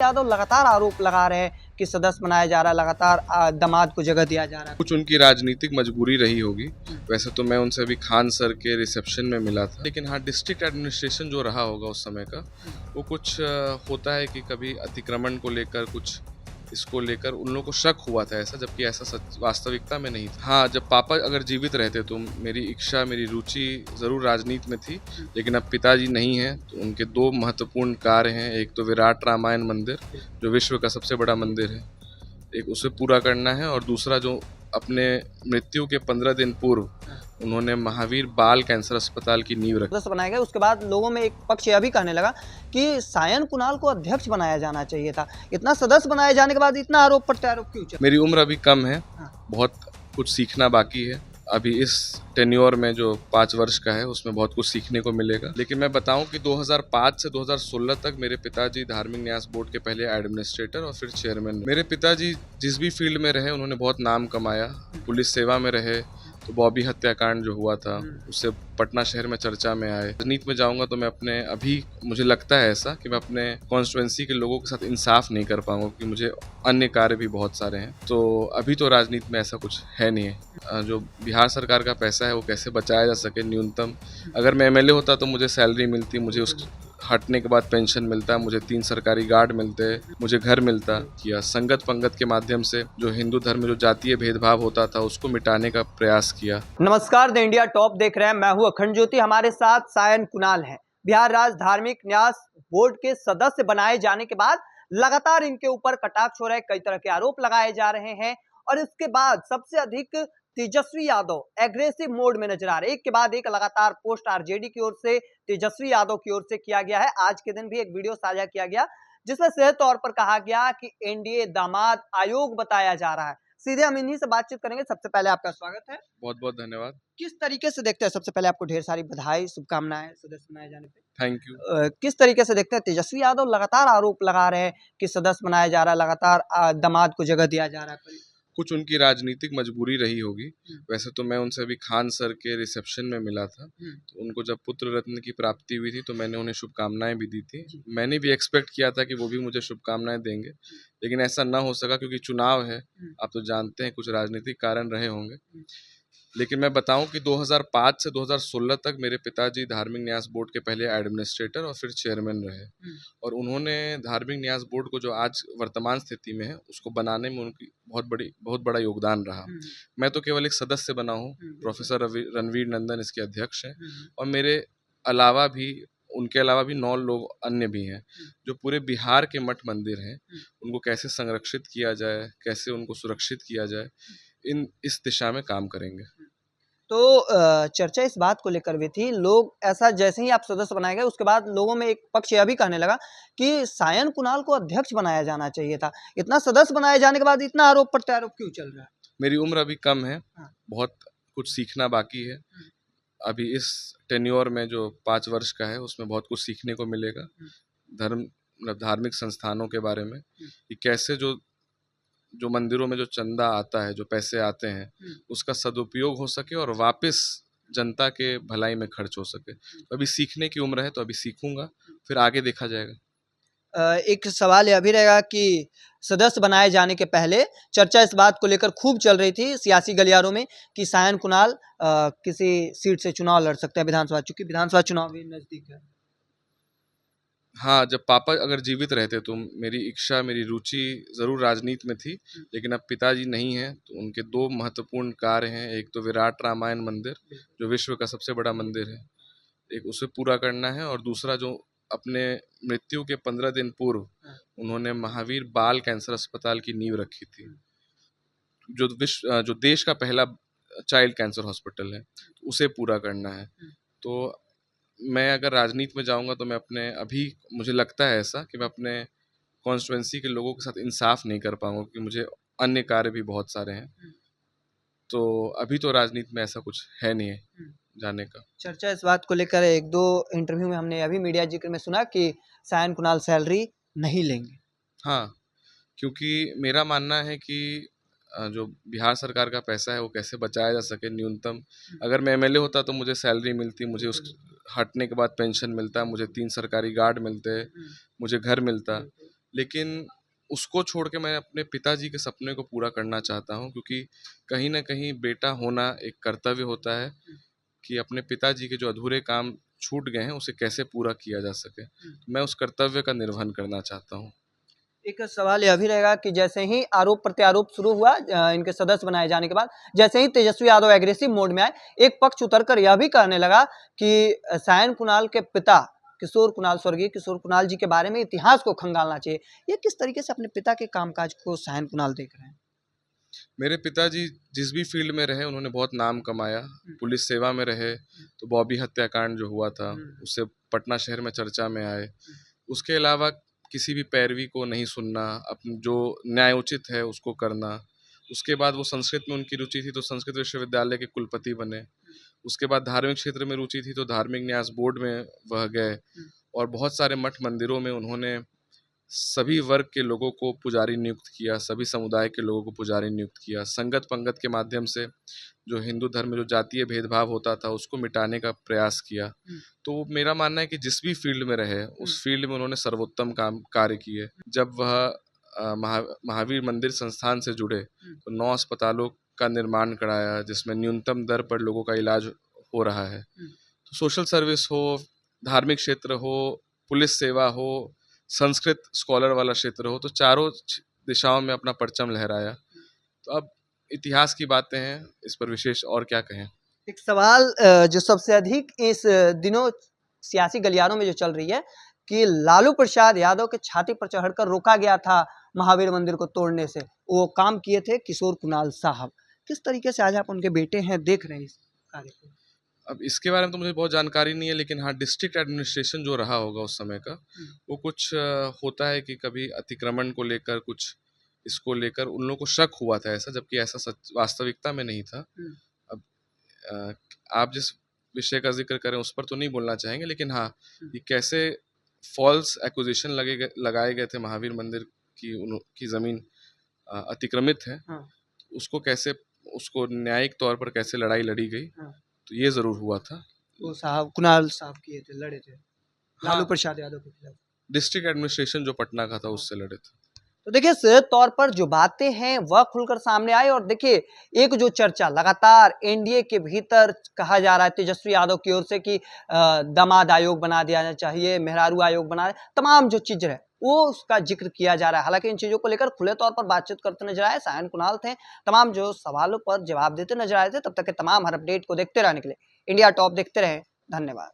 यादव लगातार आरोप लगा रहे हैं कि सदस्य बनाया जा रहा है, लगातार दामाद को जगह दिया जा रहा है। कुछ उनकी राजनीतिक मजबूरी रही होगी। वैसे तो मैं उनसे अभी खान सर के रिसेप्शन में मिला था, लेकिन हाँ, डिस्ट्रिक्ट एडमिनिस्ट्रेशन जो रहा होगा उस समय का, वो कुछ होता है कि कभी अतिक्रमण को लेकर कुछ इसको लेकर उन लोगों को शक हुआ था ऐसा, जबकि ऐसा वास्तविकता में नहीं था। हाँ, जब पापा अगर जीवित रहते तो मेरी इच्छा, मेरी रुचि ज़रूर राजनीति में थी, लेकिन अब पिताजी नहीं हैं तो उनके दो महत्वपूर्ण कार्य हैं। एक तो विराट रामायण मंदिर जो विश्व का सबसे बड़ा मंदिर है, एक उसे पूरा करना है, और दूसरा जो अपने मृत्यु के 15 दिन पूर्व उन्होंने महावीर बाल कैंसर अस्पताल की नींव रखी। सदस्य बनाया गया, उसके बाद लोगों में एक पक्ष यह भी कहने लगा कि सायन कुणाल को अध्यक्ष बनाया जाना चाहिए था। इतना सदस्य बनाए जाने के बाद इतना आरोप प्रत्यारोप क्यों चल? मेरी उम्र अभी कम है, बहुत कुछ सीखना बाकी है। अभी इस टेन्योर में जो 5 वर्ष का है उसमें बहुत कुछ सीखने को मिलेगा। लेकिन मैं बताऊं कि 2005 से 2016 तक मेरे पिताजी धार्मिक न्यास बोर्ड के पहले एडमिनिस्ट्रेटर और फिर चेयरमैन। मेरे पिताजी जिस भी फील्ड में रहे उन्होंने बहुत नाम कमाया। पुलिस सेवा में रहे तो बॉबी हत्याकांड जो हुआ था उससे पटना शहर में चर्चा में आए। राजनीति में जाऊंगा तो मैं अपने, अभी मुझे लगता है ऐसा कि मैं अपने कॉन्स्टिट्यूएंसी के लोगों के साथ इंसाफ नहीं कर पाऊंगा, क्योंकि मुझे अन्य कार्य भी बहुत सारे हैं। तो अभी तो राजनीति में ऐसा कुछ है नहीं है। जो बिहार सरकार का पैसा है वो कैसे बचाया जा सके न्यूनतम, अगर मैं एमएलए होता तो मुझे सैलरी मिलती, मुझे उस हटने के बाद पेंशन मिलता, मुझे 3 सरकारी गार्ड मिलते, मुझे घर मिलता। किया संगत पंगत के माध्यम से जो हिंदू धर्म में जो जातीय भेदभाव होता था उसको मिटाने का प्रयास किया। नमस्कार, द इंडिया टॉप देख रहे हैं, मैं हूं अखंड ज्योति। हमारे साथ सायन कुणाल हैं। बिहार राज्य धार्मिक न्यास बोर्ड के सदस्य बनाए जाने के बाद लगातार इनके ऊपर कटाक्ष हो रहे हैं, कई तरह के आरोप लगाए जा रहे हैं, और इसके बाद सबसे अधिक तेजस्वी यादव एग्रेसिव मोड में नजर आ रहे हैं। एक के बाद एक लगातार पोस्ट आरजेडी की ओर से, तेजस्वी यादव की ओर से किया गया है। आज के दिन भी एक वीडियो साझा किया गया जिसमें सीधे तौर पर कहा गया कि एनडीए दामाद आयोग बताया जा रहा है। सीधे हम इन्हीं से बातचीत करेंगे। सबसे पहले आपका स्वागत है। बहुत बहुत धन्यवाद। किस तरीके से देखते हैं, सबसे पहले आपको ढेर सारी बधाई, शुभकामनाएं सदस्य बनाए जाने पे। Thank you. किस तरीके से देखते हैं, तेजस्वी यादव लगातार आरोप लगा रहे हैं कि सदस्य बनाया जा रहा है, लगातार दामाद को जगह दिया जा रहा है। कुछ उनकी राजनीतिक मजबूरी रही होगी। वैसे तो मैं उनसे अभी खान सर के रिसेप्शन में मिला था, तो उनको जब पुत्र रत्न की प्राप्ति हुई थी तो मैंने उन्हें शुभकामनाएं भी दी थी। मैंने भी एक्सपेक्ट किया था कि वो भी मुझे शुभकामनाएं देंगे, लेकिन ऐसा ना हो सका क्योंकि चुनाव है, आप तो जानते हैं, कुछ राजनीतिक कारण रहे होंगे। लेकिन मैं बताऊं कि 2005 से 2016 तक मेरे पिताजी धार्मिक न्यास बोर्ड के पहले एडमिनिस्ट्रेटर और फिर चेयरमैन रहे, और उन्होंने धार्मिक न्यास बोर्ड को जो आज वर्तमान स्थिति में है उसको बनाने में उनकी बहुत बड़ा योगदान रहा। मैं तो केवल एक सदस्य बना हूँ, प्रोफेसर रणवीर नंदन इसके अध्यक्ष हैं, और मेरे अलावा भी, उनके अलावा भी 9 लोग अन्य भी हैं। जो पूरे बिहार के मठ मंदिर हैं उनको कैसे संरक्षित किया जाए, कैसे उनको सुरक्षित किया जाए, इस दिशा में काम करेंगे। तो चर्चा इस बात को लेकर भी थी, लोग ऐसा, जैसे ही आप सदस्य बनाए गए उसके बाद लोगों में एक पक्ष यह भी कहने लगा कि सायन कुणाल को अध्यक्ष बनाया जाना चाहिए था। इतना सदस्य बनाए जाने के बाद इतना आरोप प्रत्यारोप क्यों चल रहा है? मेरी उम्र अभी कम है, बहुत कुछ सीखना बाकी है। अभी इस टेन्योर में जो 5 वर्ष का है उसमें बहुत कुछ सीखने को मिलेगा, धार्मिक संस्थानों के बारे में, कि कैसे जो मंदिरों में जो चंदा आता है, जो पैसे आते हैं, उसका सदुपयोग हो सके और वापस जनता के भलाई में खर्च हो सके। तो अभी सीखने की उम्र है, तो अभी सीखूंगा, फिर आगे देखा जाएगा। एक सवाल यह भी रहेगा कि सदस्य बनाए जाने के पहले चर्चा इस बात को लेकर खूब चल रही थी सियासी गलियारों में कि सायन कुणाल किसी सीट से चुनाव लड़ सकते हैं विधानसभा, चूंकि विधानसभा चुनाव भी नजदीक है। हाँ, जब पापा अगर जीवित रहते तो मेरी इच्छा, मेरी रुचि ज़रूर राजनीति में थी, लेकिन अब पिताजी नहीं हैं तो उनके दो महत्वपूर्ण कार्य हैं। एक तो विराट रामायण मंदिर जो विश्व का सबसे बड़ा मंदिर है, एक उसे पूरा करना है, और दूसरा जो अपने मृत्यु के 15 दिन पूर्व उन्होंने महावीर बाल कैंसर अस्पताल की नींव रखी थी, जो देश का पहला चाइल्ड कैंसर हॉस्पिटल है, उसे पूरा करना है। तो मैं अगर राजनीति में जाऊंगा तो मैं अपने, अभी मुझे लगता है ऐसा कि मैं अपने कॉन्स्टिट्यूएंसी के लोगों के साथ इंसाफ नहीं कर पाऊंगा, क्योंकि मुझे अन्य कार्य भी बहुत सारे हैं। तो अभी तो राजनीति में ऐसा कुछ है नहीं है जाने का। चर्चा इस बात को लेकर एक दो इंटरव्यू में हमने अभी मीडिया जिक्र में सुना कि सायन कुणाल सैलरी नहीं लेंगे। हाँ, क्योंकि मेरा मानना है कि जो बिहार सरकार का पैसा है वो कैसे बचाया जा सके न्यूनतम, अगर मैं एमएलए होता तो मुझे सैलरी मिलती, मुझे उस हटने के बाद पेंशन मिलता, मुझे 3 सरकारी गार्ड मिलते, मुझे घर मिलता, लेकिन उसको छोड़ के मैं अपने पिताजी के सपने को पूरा करना चाहता हूँ, क्योंकि कहीं ना कहीं बेटा होना एक कर्तव्य होता है कि अपने पिताजी के जो अधूरे काम छूट गए हैं उसे कैसे पूरा किया जा सके। मैं उस कर्तव्य का निर्वहन करना चाहता हूँ। एक सवाल यह भी रहेगा कि जैसे ही आरोप प्रत्यारोप शुरू हुआ इनके सदस्य बनाए जाने के बाद, जैसे ही तेजस्वी यादव एग्रेसिव मोड में आए, एक पक्ष उतरकर यह भी कहने लगा कि सायन कुणाल के पिता किशोर कुणाल, स्वर्गीय किशोर कुणाल जी के बारे में इतिहास को खंगालना चाहिए। ये किस तरीके से अपने पिता के कामकाज को सायन कुणाल देख रहे हैं? मेरे पिताजी जिस भी फील्ड में रहे उन्होंने बहुत नाम कमाया। पुलिस सेवा में रहे तो बॉबी हत्याकांड जो हुआ था उससे पटना शहर में चर्चा में आए। उसके अलावा किसी भी पैरवी को नहीं सुनना, अपन जो न्यायोचित है उसको करना। उसके बाद वो संस्कृत में उनकी रुचि थी तो संस्कृत विश्वविद्यालय के कुलपति बने। उसके बाद धार्मिक क्षेत्र में रुचि थी तो धार्मिक न्यास बोर्ड में वह गए और बहुत सारे मठ मंदिरों में उन्होंने सभी वर्ग के लोगों को पुजारी नियुक्त किया, सभी समुदाय के लोगों को पुजारी नियुक्त किया। संगत पंगत के माध्यम से जो हिंदू धर्म में जो जातीय भेदभाव होता था उसको मिटाने का प्रयास किया। तो मेरा मानना है कि जिस भी फील्ड में रहे उस फील्ड में उन्होंने सर्वोत्तम कार्य किए। जब वह महावीर मंदिर संस्थान से जुड़े तो 9 अस्पतालों का निर्माण कराया जिसमें न्यूनतम दर पर लोगों का इलाज हो रहा है। तो सोशल सर्विस हो, धार्मिक क्षेत्र हो, पुलिस सेवा हो, संस्कृत स्कॉलर वाला क्षेत्र हो, तो चारों दिशाओं में अपना परचम लहराया। तो अब इतिहास की बातें हैं, इस पर विशेष और क्या कहें। एक सवाल जो सबसे अधिक इस दिनों सियासी गलियारों में जो चल रही है कि लालू प्रसाद यादव के छाती पर चढ़कर रोका गया था महावीर मंदिर को तोड़ने से, वो काम किए थे किशोर कुणाल साहब। किस तरीके से आज आप उनके बेटे हैं, देख रहे हैं इस कार्य को? अब इसके बारे में तो मुझे बहुत जानकारी नहीं है, लेकिन हाँ, डिस्ट्रिक्ट एडमिनिस्ट्रेशन जो रहा होगा उस समय का, वो कुछ होता है कि कभी अतिक्रमण को लेकर, कुछ इसको लेकर उन लोगों को शक हुआ था ऐसा, जबकि ऐसा वास्तविकता में नहीं था। अब आप जिस विषय का जिक्र करें उस पर तो नहीं बोलना चाहेंगे, लेकिन हाँ, ये कैसे फॉल्स एक्विजिशन लगाए गए थे, महावीर मंदिर की ज़मीन अतिक्रमित है, उसको कैसे, उसको न्यायिक तौर पर कैसे लड़ाई लड़ी गई, तो ये जरूर हुआ था। वो साहब कुणाल साहब किए थे, लड़े थे लालू प्रसाद यादव के खिलाफ। डिस्ट्रिक्ट एडमिनिस्ट्रेशन जो पटना का था उससे लड़े थे। तो देखिए, सीधे तौर पर जो बातें हैं वह खुलकर सामने आई। और देखिए, एक जो चर्चा लगातार एनडीए के भीतर कहा जा रहा है तेजस्वी यादव की ओर से कि दामाद आयोग बना दिया चाहिए, मेहरारू आयोग बना, तमाम जो चीज है वो उसका जिक्र किया जा रहा है। हालांकि इन चीजों को लेकर खुले तौर पर बातचीत करते नजर आए सायन कुणाल थे, तमाम जो सवालों पर जवाब देते नजर आए थे। तब तक के तमाम हर अपडेट को देखते रहने के लिए इंडिया टॉप देखते रहे। धन्यवाद।